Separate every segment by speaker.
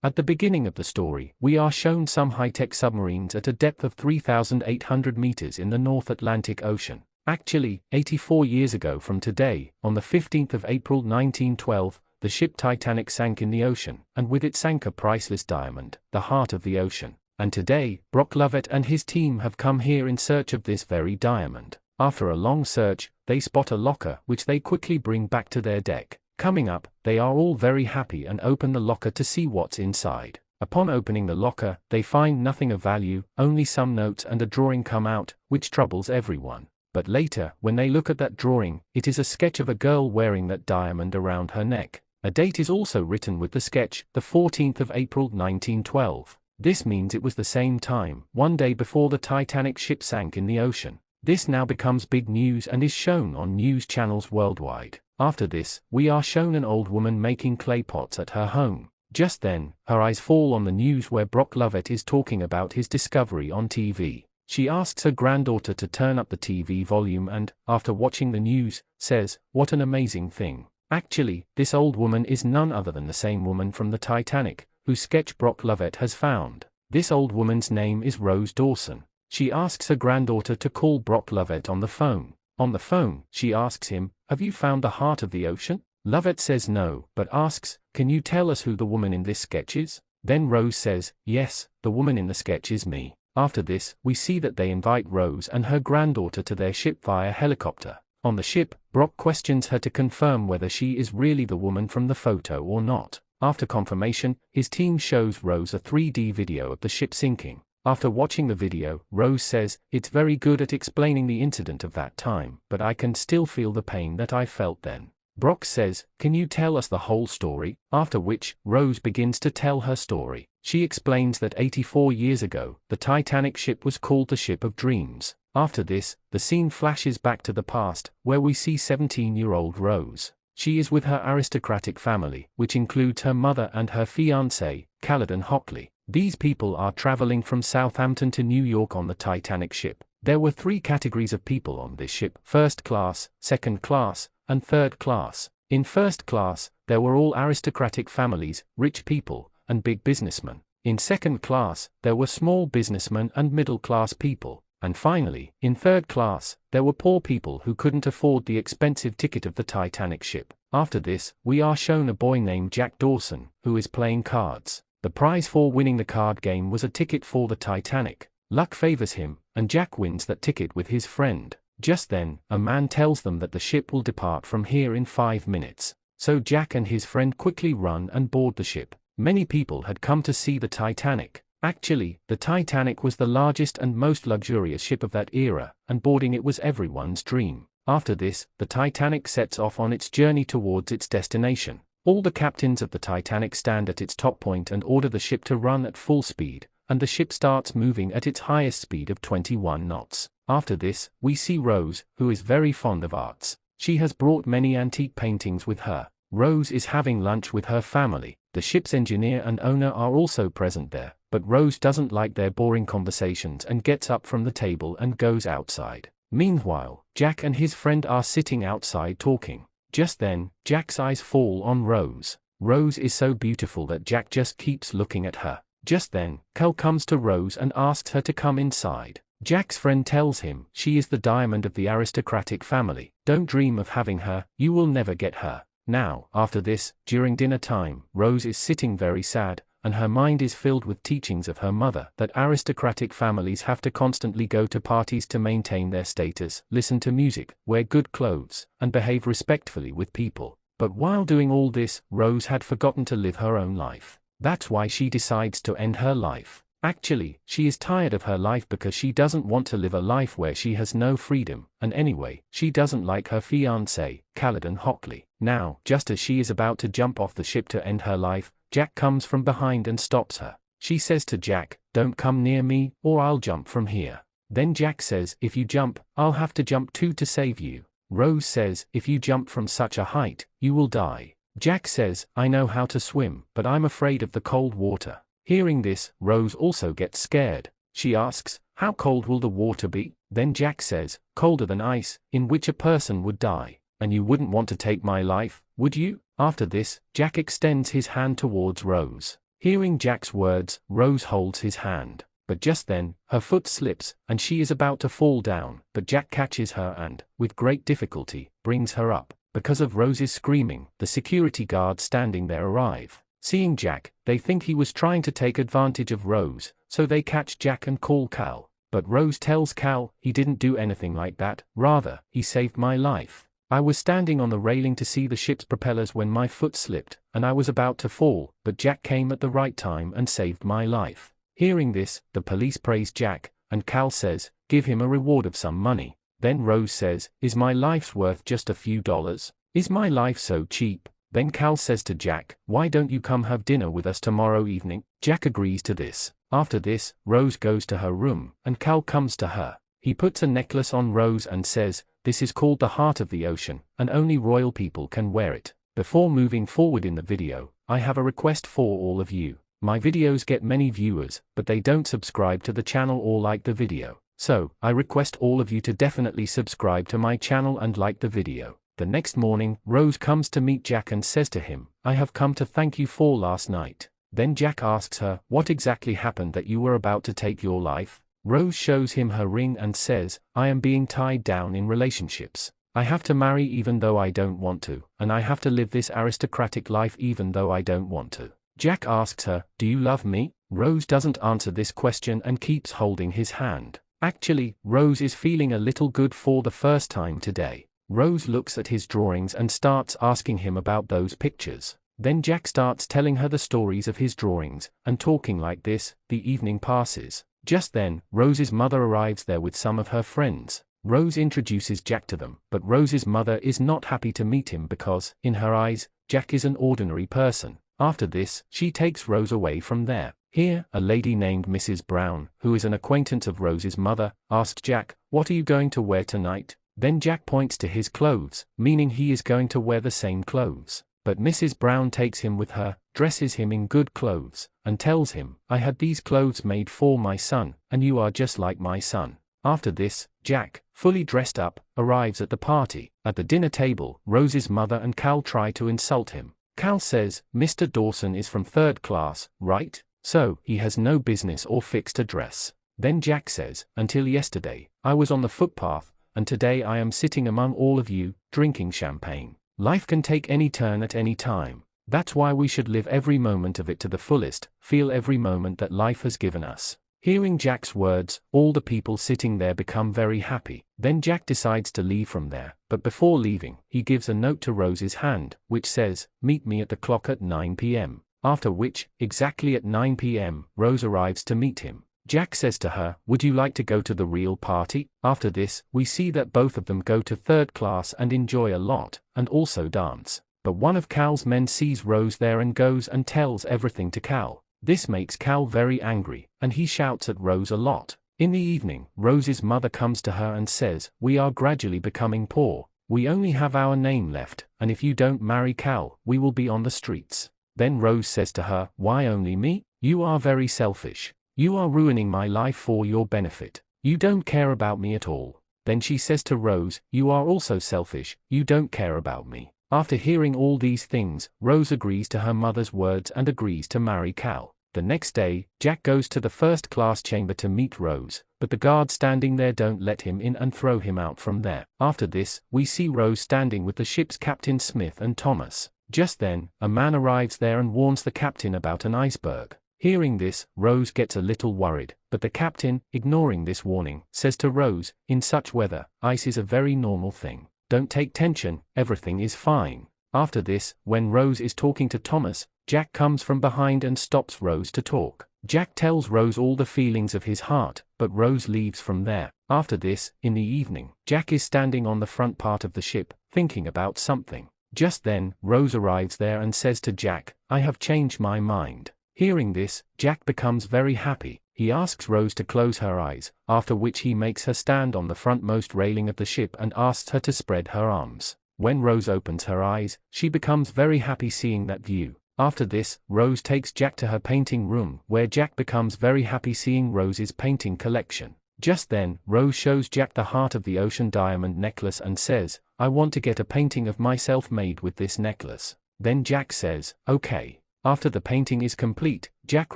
Speaker 1: At the beginning of the story, we are shown some high-tech submarines at a depth of 3,800 meters in the North Atlantic Ocean. Actually, 84 years ago from today, on the 15th of April 1912, the ship Titanic sank in the ocean, and with it sank a priceless diamond, the heart of the ocean. And today, Brock Lovett and his team have come here in search of this very diamond. After a long search, they spot a locker which they quickly bring back to their deck. Coming up, they are all very happy and open the locker to see what's inside. Upon opening the locker, they find nothing of value, only some notes and a drawing come out, which troubles everyone. But later, when they look at that drawing, it is a sketch of a girl wearing that diamond around her neck. A date is also written with the sketch, the 14th of April 1912. This means it was the same time, one day before the Titanic ship sank in the ocean. This now becomes big news and is shown on news channels worldwide. After this, we are shown an old woman making clay pots at her home. Just then, her eyes fall on the news where Brock Lovett is talking about his discovery on TV. She asks her granddaughter to turn up the TV volume and, after watching the news, says, "What an amazing thing." Actually, this old woman is none other than the same woman from the Titanic, whose sketch Brock Lovett has found. This old woman's name is Rose Dawson. She asks her granddaughter to call Brock Lovett on the phone. On the phone, she asks him, "Have you found the heart of the ocean?" Lovett says no, but asks, "Can you tell us who the woman in this sketch is?" Then Rose says, "Yes, the woman in the sketch is me." After this, we see that they invite Rose and her granddaughter to their ship via helicopter. On the ship, Brock questions her to confirm whether she is really the woman from the photo or not. After confirmation, his team shows Rose a 3D video of the ship sinking. After watching the video, Rose says, "It's very good at explaining the incident of that time, but I can still feel the pain that I felt then." Brock says, "Can you tell us the whole story?" After which, Rose begins to tell her story. She explains that 84 years ago, the Titanic ship was called the Ship of Dreams. After this, the scene flashes back to the past, where we see 17-year-old Rose. She is with her aristocratic family, which includes her mother and her fiancé, Caledon Hockley. These people are traveling from Southampton to New York on the Titanic ship. There were 3 categories of people on this ship: first class, second class, and third class. In first class, there were all aristocratic families, rich people, and big businessmen. In second class, there were small businessmen and middle-class people. And finally, in third class, there were poor people who couldn't afford the expensive ticket of the Titanic ship. After this, we are shown a boy named Jack Dawson, who is playing cards. The prize for winning the card game was a ticket for the Titanic. Luck favors him, and Jack wins that ticket with his friend. Just then, a man tells them that the ship will depart from here in 5 minutes. So Jack and his friend quickly run and board the ship. Many people had come to see the Titanic. Actually, the Titanic was the largest and most luxurious ship of that era, and boarding it was everyone's dream. After this, the Titanic sets off on its journey towards its destination. All the captains of the Titanic stand at its top point and order the ship to run at full speed, and the ship starts moving at its highest speed of 21 knots. After this, we see Rose, who is very fond of arts. She has brought many antique paintings with her. Rose is having lunch with her family. The ship's engineer and owner are also present there, but Rose doesn't like their boring conversations and gets up from the table and goes outside. Meanwhile, Jack and his friend are sitting outside talking. Just then, Jack's eyes fall on Rose. Rose is so beautiful that Jack just keeps looking at her. Just then, Cal comes to Rose and asks her to come inside. Jack's friend tells him she is the diamond of the aristocratic family. Don't dream of having her, you will never get her. Now, after this, during dinner time, Rose is sitting very sad, and her mind is filled with teachings of her mother that aristocratic families have to constantly go to parties to maintain their status, listen to music, wear good clothes, and behave respectfully with people. But while doing all this, Rose had forgotten to live her own life. That's why she decides to end her life. Actually, she is tired of her life because she doesn't want to live a life where she has no freedom, and anyway, she doesn't like her fiancé, Caledon Hockley. Now, just as she is about to jump off the ship to end her life, Jack comes from behind and stops her. She says to Jack, "Don't come near me, or I'll jump from here." Then Jack says, "If you jump, I'll have to jump too to save you." Rose says, "If you jump from such a height, you will die." Jack says, "I know how to swim, but I'm afraid of the cold water." Hearing this, Rose also gets scared. She asks, "How cold will the water be?" Then Jack says, "Colder than ice, in which a person would die. And you wouldn't want to take my life, would you?" After this, Jack extends his hand towards Rose. Hearing Jack's words, Rose holds his hand. But just then, her foot slips, and she is about to fall down, but Jack catches her and, with great difficulty, brings her up. Because of Rose's screaming, the security guards standing there arrive. Seeing Jack, they think he was trying to take advantage of Rose, so they catch Jack and call Cal. But Rose tells Cal, he didn't do anything like that, rather, he saved my life. I was standing on the railing to see the ship's propellers when my foot slipped, and I was about to fall, but Jack came at the right time and saved my life. Hearing this, the police praise Jack, and Cal says, give him a reward of some money. Then Rose says, is my life's worth just a few dollars? Is my life so cheap? Then Cal says to Jack, why don't you come have dinner with us tomorrow evening? Jack agrees to this. After this, Rose goes to her room, and Cal comes to her. He puts a necklace on Rose and says, this is called the Heart of the Ocean, and only royal people can wear it. Before moving forward in the video, I have a request for all of you. My videos get many viewers, but they don't subscribe to the channel or like the video. So, I request all of you to definitely subscribe to my channel and like the video. The next morning, Rose comes to meet Jack and says to him, I have come to thank you for last night. Then Jack asks her, what exactly happened that you were about to take your life? Rose shows him her ring and says, I am being tied down in relationships. I have to marry even though I don't want to, and I have to live this aristocratic life even though I don't want to. Jack asks her, do you love me? Rose doesn't answer this question and keeps holding his hand. Actually, Rose is feeling a little good for the first time today. Rose looks at his drawings and starts asking him about those pictures. Then Jack starts telling her the stories of his drawings, and talking like this, the evening passes. Just then, Rose's mother arrives there with some of her friends. Rose introduces Jack to them, but Rose's mother is not happy to meet him because, in her eyes, Jack is an ordinary person. After this, she takes Rose away from there. Here, a lady named Mrs. Brown, who is an acquaintance of Rose's mother, asks Jack, what are you going to wear tonight? Then Jack points to his clothes, meaning he is going to wear the same clothes. But Mrs. Brown takes him with her, dresses him in good clothes, and tells him, I had these clothes made for my son, and you are just like my son. After this, Jack, fully dressed up, arrives at the party. At the dinner table, Rose's mother and Cal try to insult him. Cal says, Mr. Dawson is from 3rd class, right? So, he has no business or fixed address. Then Jack says, until yesterday, I was on the footpath, and today I am sitting among all of you, drinking champagne. Life can take any turn at any time. That's why we should live every moment of it to the fullest, feel every moment that life has given us. Hearing Jack's words, all the people sitting there become very happy. Then Jack decides to leave from there, but before leaving, he gives a note to Rose's hand, which says, meet me at the clock at 9 p.m. After which, exactly at 9 p.m., Rose arrives to meet him. Jack says to her, would you like to go to the real party? After this, we see that both of them go to 3rd class and enjoy a lot, and also dance. But one of Cal's men sees Rose there and goes and tells everything to Cal. This makes Cal very angry, and he shouts at Rose a lot. In the evening, Rose's mother comes to her and says, we are gradually becoming poor. We only have our name left, and if you don't marry Cal, we will be on the streets. Then Rose says to her, why only me? You are very selfish. You are ruining my life for your benefit. You don't care about me at all. Then she says to Rose, you are also selfish, you don't care about me. After hearing all these things, Rose agrees to her mother's words and agrees to marry Cal. The next day, Jack goes to the 1st class chamber to meet Rose, but the guards standing there don't let him in and throw him out from there. After this, we see Rose standing with the ship's captain Smith and Thomas. Just then, a man arrives there and warns the captain about an iceberg. Hearing this, Rose gets a little worried, but the captain, ignoring this warning, says to Rose, in such weather, ice is a very normal thing. Don't take tension, everything is fine. After this, when Rose is talking to Thomas, Jack comes from behind and stops Rose to talk. Jack tells Rose all the feelings of his heart, but Rose leaves from there. After this, in the evening, Jack is standing on the front part of the ship, thinking about something. Just then, Rose arrives there and says to Jack, I have changed my mind. Hearing this, Jack becomes very happy. He asks Rose to close her eyes, after which he makes her stand on the frontmost railing of the ship and asks her to spread her arms. When Rose opens her eyes, she becomes very happy seeing that view. After this, Rose takes Jack to her painting room, where Jack becomes very happy seeing Rose's painting collection. Just then, Rose shows Jack the Heart of the Ocean diamond necklace and says, I want to get a painting of myself made with this necklace. Then Jack says, okay. After the painting is complete, Jack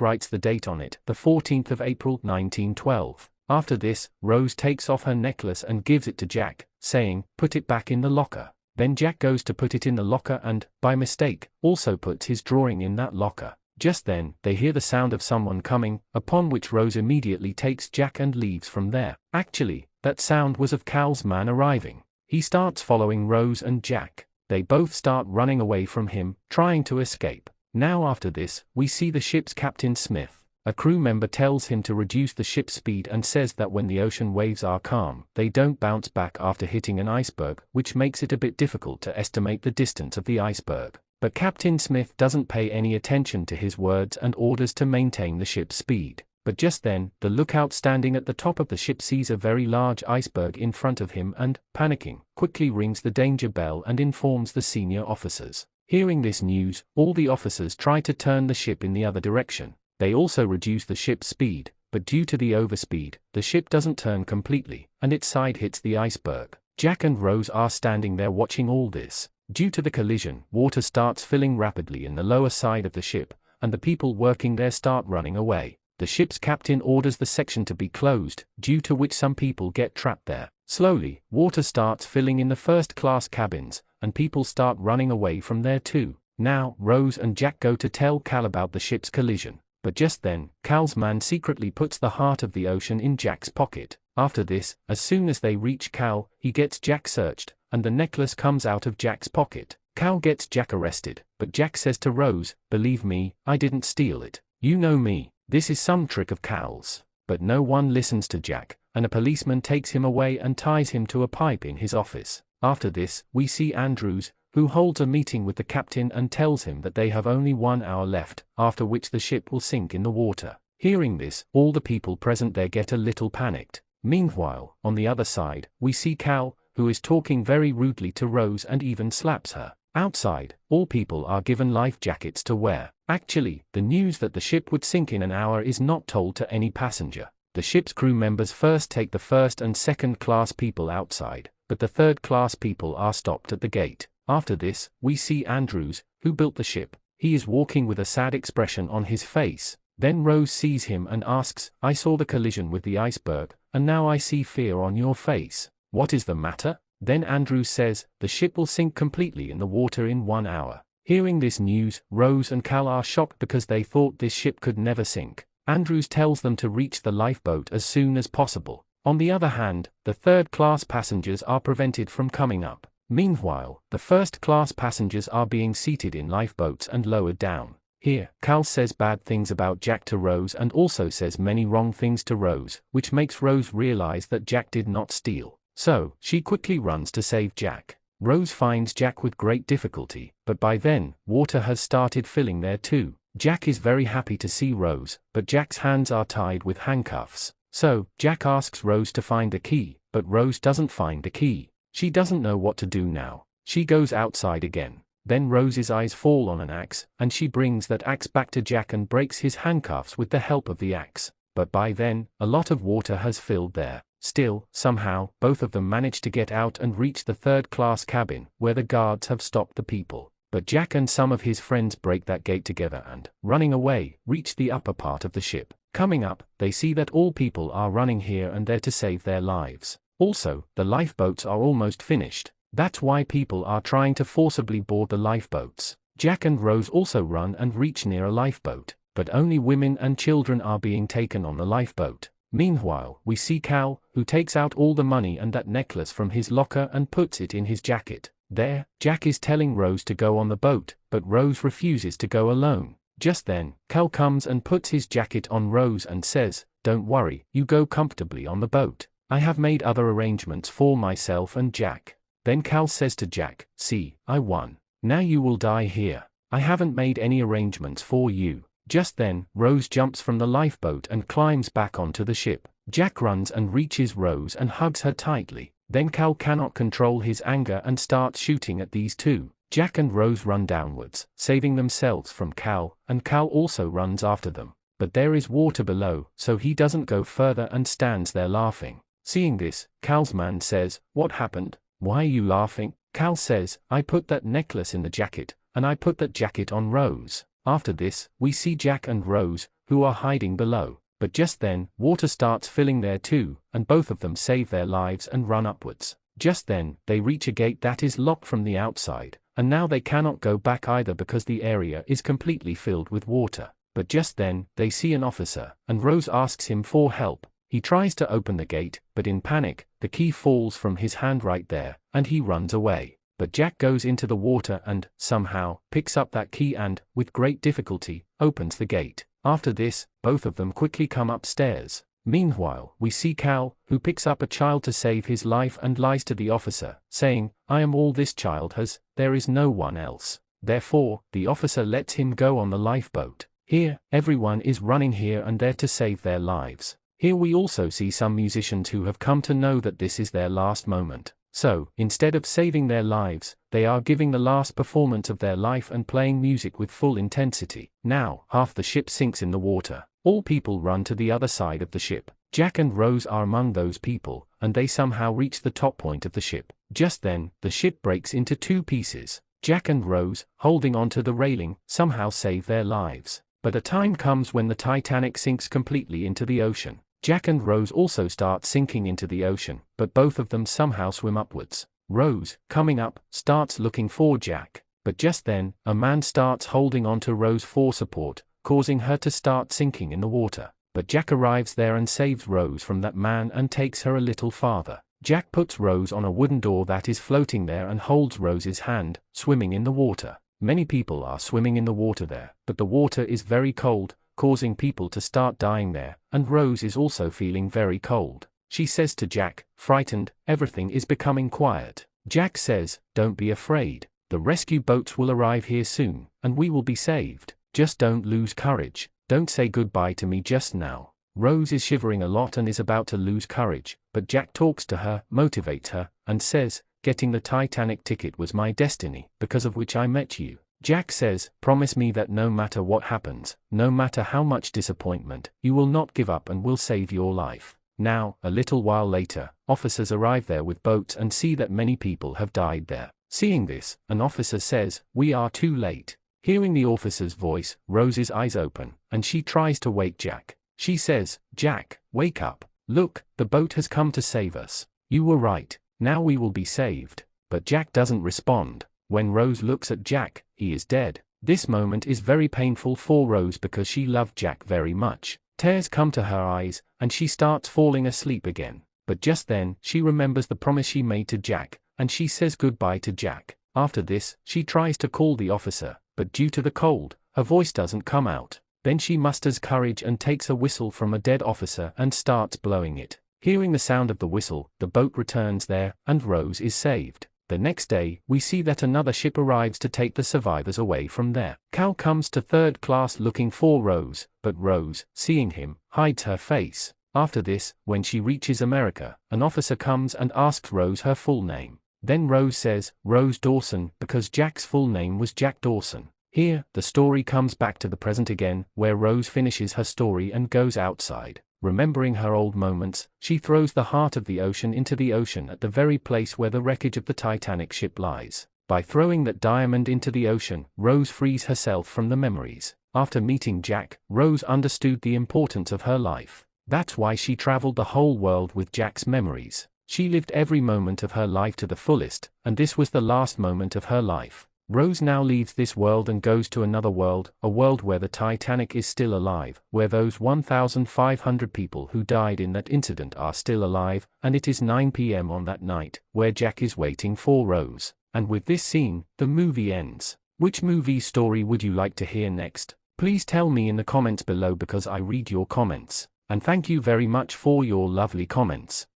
Speaker 1: writes the date on it, the 14th of April 1912. After this, Rose takes off her necklace and gives it to Jack, saying, "Put it back in the locker." Then Jack goes to put it in the locker and, by mistake, also puts his drawing in that locker. Just then, they hear the sound of someone coming, upon which Rose immediately takes Jack and leaves from there. Actually, that sound was of Cal's man arriving. He starts following Rose and Jack. They both start running away from him, trying to escape. Now after this, we see the ship's captain Smith. A crew member tells him to reduce the ship's speed and says that when the ocean waves are calm, they don't bounce back after hitting an iceberg, which makes it a bit difficult to estimate the distance of the iceberg. But Captain Smith doesn't pay any attention to his words and orders to maintain the ship's speed. But just then, the lookout standing at the top of the ship sees a very large iceberg in front of him and, panicking, quickly rings the danger bell and informs the senior officers. Hearing this news, all the officers try to turn the ship in the other direction. They also reduce the ship's speed, but due to the overspeed, the ship doesn't turn completely, and its side hits the iceberg. Jack and Rose are standing there watching all this. Due to the collision, water starts filling rapidly in the lower side of the ship, and the people working there start running away. The ship's captain orders the section to be closed, due to which some people get trapped there. Slowly, water starts filling in the first-class cabins, and people start running away from there too. Now, Rose and Jack go to tell Cal about the ship's collision. But just then, Cal's man secretly puts the heart of the ocean in Jack's pocket. After this, as soon as they reach Cal, he gets Jack searched, and the necklace comes out of Jack's pocket. Cal gets Jack arrested, but Jack says to Rose, "Believe me, I didn't steal it. You know me. This is some trick of Cal's." But no one listens to Jack, and a policeman takes him away and ties him to a pipe in his office. After this, we see Andrews, who holds a meeting with the captain and tells him that they have only 1 hour left, after which the ship will sink in the water. Hearing this, all the people present there get a little panicked. Meanwhile, on the other side, we see Cal, who is talking very rudely to Rose and even slaps her. Outside, all people are given life jackets to wear. Actually, the news that the ship would sink in an hour is not told to any passenger. The ship's crew members first take the first and second class people outside, but the third class people are stopped at the gate. After this, we see Andrews, who built the ship. He is walking with a sad expression on his face. Then Rose sees him and asks, "I saw the collision with the iceberg, and now I see fear on your face. What is the matter?" Then Andrews says, "The ship will sink completely in the water in 1 hour." Hearing this news, Rose and Cal are shocked because they thought this ship could never sink. Andrews tells them to reach the lifeboat as soon as possible. On the other hand, the third-class passengers are prevented from coming up. Meanwhile, the first-class passengers are being seated in lifeboats and lowered down. Here, Cal says bad things about Jack to Rose and also says many wrong things to Rose, which makes Rose realize that Jack did not steal. So, she quickly runs to save Jack. Rose finds Jack with great difficulty, but by then, water has started filling there too. Jack is very happy to see Rose, but Jack's hands are tied with handcuffs. So, Jack asks Rose to find the key, but Rose doesn't find the key. She doesn't know what to do now. She goes outside again. Then Rose's eyes fall on an axe, and she brings that axe back to Jack and breaks his handcuffs with the help of the axe. But by then, a lot of water has filled there. Still, somehow, both of them manage to get out and reach the third-class cabin, where the guards have stopped the people. But Jack and some of his friends break that gate together and, running away, reach the upper part of the ship. Coming up, they see that all people are running here and there to save their lives. Also, the lifeboats are almost finished. That's why people are trying to forcibly board the lifeboats. Jack and Rose also run and reach near a lifeboat, but only women and children are being taken on the lifeboat. Meanwhile, we see Cal, who takes out all the money and that necklace from his locker and puts it in his jacket. There, Jack is telling Rose to go on the boat, but Rose refuses to go alone. Just then, Cal comes and puts his jacket on Rose and says, "Don't worry, you go comfortably on the boat. I have made other arrangements for myself and Jack." Then Cal says to Jack, "See, I won. Now you will die here. I haven't made any arrangements for you." Just then, Rose jumps from the lifeboat and climbs back onto the ship. Jack runs and reaches Rose and hugs her tightly. Then Cal cannot control his anger and starts shooting at these two. Jack and Rose run downwards, saving themselves from Cal, and Cal also runs after them. But there is water below, so he doesn't go further and stands there laughing. Seeing this, Cal's man says, "What happened? Why are you laughing?" Cal says, "I put that necklace in the jacket, and I put that jacket on Rose. After this, we see Jack and Rose, who are hiding below. But just then, water starts filling there too, and both of them save their lives and run upwards. Just then, they reach a gate that is locked from the outside, and now they cannot go back either because the area is completely filled with water. But just then, they see an officer, and Rose asks him for help. He tries to open the gate, but in panic, the key falls from his hand right there, and he runs away. But Jack goes into the water and, somehow, picks up that key and, with great difficulty, opens the gate. After this, both of them quickly come upstairs. Meanwhile, we see Cal, who picks up a child to save his life and lies to the officer, saying, "I am all this child has, there is no one else." Therefore, the officer lets him go on the lifeboat. Here, everyone is running here and there to save their lives. Here we also see some musicians who have come to know that this is their last moment. So, instead of saving their lives, they are giving the last performance of their life and playing music with full intensity. Now, half the ship sinks in the water. All people run to the other side of the ship. Jack and Rose are among those people, and they somehow reach the top point of the ship. Just then, the ship breaks into two pieces. Jack and Rose, holding onto the railing, somehow save their lives. But a time comes when the Titanic sinks completely into the ocean. Jack and Rose also start sinking into the ocean, but both of them somehow swim upwards. Rose, coming up, starts looking for Jack. But just then, a man starts holding onto Rose for support, causing her to start sinking in the water. But Jack arrives there and saves Rose from that man and takes her a little farther. Jack puts Rose on a wooden door that is floating there and holds Rose's hand, swimming in the water. Many people are swimming in the water there, but the water is very cold, causing people to start dying there, and Rose is also feeling very cold. She says to Jack, frightened, "Everything is becoming quiet." Jack says, "Don't be afraid. The rescue boats will arrive here soon, and we will be saved. Just don't lose courage. Don't say goodbye to me just now." Rose is shivering a lot and is about to lose courage, but Jack talks to her, motivates her, and says, "Getting the Titanic ticket was my destiny, because of which I met you." Jack says, "Promise me that no matter what happens, no matter how much disappointment, you will not give up and will save your life." Now, a little while later, officers arrive there with boats and see that many people have died there. Seeing this, an officer says, "We are too late." Hearing the officer's voice, Rose's eyes open, and she tries to wake Jack. She says, "Jack, wake up. Look, the boat has come to save us. You were right. Now we will be saved." But Jack doesn't respond. When Rose looks at Jack, he is dead. This moment is very painful for Rose because she loved Jack very much. Tears come to her eyes, and she starts falling asleep again. But just then, she remembers the promise she made to Jack, and she says goodbye to Jack. After this, she tries to call the officer, but due to the cold, her voice doesn't come out. Then she musters courage and takes a whistle from a dead officer and starts blowing it. Hearing the sound of the whistle, the boat returns there, and Rose is saved. The next day, we see that another ship arrives to take the survivors away from there. Cal comes to third class looking for Rose, but Rose, seeing him, hides her face. After this, when she reaches America, an officer comes and asks Rose her full name. Then Rose says, "Rose Dawson," because Jack's full name was Jack Dawson. Here, the story comes back to the present again, where Rose finishes her story and goes outside. Remembering her old moments, she throws the heart of the ocean into the ocean at the very place where the wreckage of the Titanic ship lies. By throwing that diamond into the ocean, Rose frees herself from the memories. After meeting Jack, Rose understood the importance of her life. That's why she traveled the whole world with Jack's memories. She lived every moment of her life to the fullest, and this was the last moment of her life. Rose now leaves this world and goes to another world, a world where the Titanic is still alive, where those 1,500 people who died in that incident are still alive, and it is 9 p.m. on that night, where Jack is waiting for Rose. And with this scene, the movie ends. Which movie story would you like to hear next? Please tell me in the comments below because I read your comments. And thank you very much for your lovely comments.